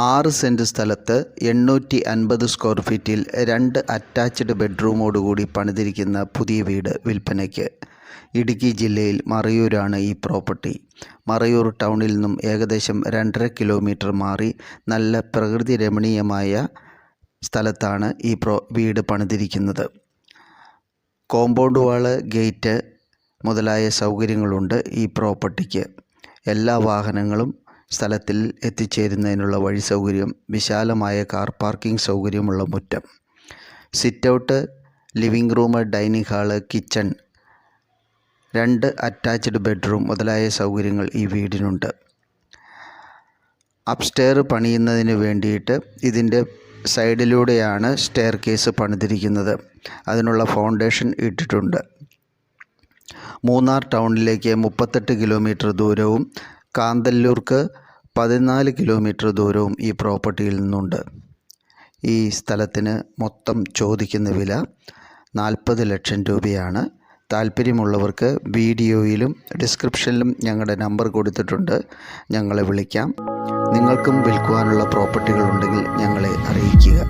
6 cent സ്ഥലത്ത് 850 square ഫീറ്റിൽ 2 attached ബെഡ്റൂമോടുകൂടി പണിതിരിക്കുന്ന പുതിയ വീട് വിൽപ്പനയ്ക്ക്. ഇടുക്കി ജില്ലയിൽ മറയൂരാണ് ഈ പ്രോപ്പർട്ടി. മറയൂർ ടൗണിൽ നിന്നും ഏകദേശം 2.5 കിലോമീറ്റർ മാറി നല്ല പ്രകൃതി രമണീയമായ സ്ഥലത്താണ് ഈ വീട് പണിതിരിക്കുന്നത്. കോമ്പൗണ്ട് വാള്, ഗേറ്റ് മുതലായ സൗകര്യങ്ങളുണ്ട് ഈ പ്രോപ്പർട്ടിക്ക്. എല്ലാ വാഹനങ്ങളും സ്ഥലത്തിൽ എത്തിച്ചേരുന്നതിനുള്ള വഴി സൗകര്യം, വിശാലമായ കാർ പാർക്കിംഗ് സൗകര്യമുള്ള മുറ്റം, sit out, living room, dining hall, kitchen, 2 attached bedroom മുതലായ സൗകര്യങ്ങൾ ഈ വീടിനുണ്ട്. അപ്സ്റ്റെയർ പണിയുന്നതിന് വേണ്ടിയിട്ട് ഇതിൻ്റെ സൈഡിലൂടെയാണ് സ്റ്റെയർ കേസ് പണിതിരിക്കുന്നത്. അതിനുള്ള ഫൗണ്ടേഷൻ ഇട്ടിട്ടുണ്ട്. മൂന്നാർ ടൗണിലേക്ക് 38 കിലോമീറ്റർ ദൂരവും കാന്തല്ലൂർക്ക് 14 കിലോമീറ്റർ ദൂരവും ഈ പ്രോപ്പർട്ടിയിൽ നിന്നുണ്ട്. ഈ സ്ഥലത്തിന് മൊത്തം ചോദിക്കുന്ന വില 40 ലക്ഷം രൂപയാണ്. താല്പര്യമുള്ളവർക്ക് വീഡിയോയിലും ഡിസ്ക്രിപ്ഷനിലും ഞങ്ങളുടെ നമ്പർ കൊടുത്തിട്ടുണ്ട്, ഞങ്ങളെ വിളിക്കാം. നിങ്ങൾക്കും വിൽക്കുവാനുള്ള പ്രോപ്പർട്ടികളുണ്ടെങ്കിൽ ഞങ്ങളെ അറിയിക്കുക.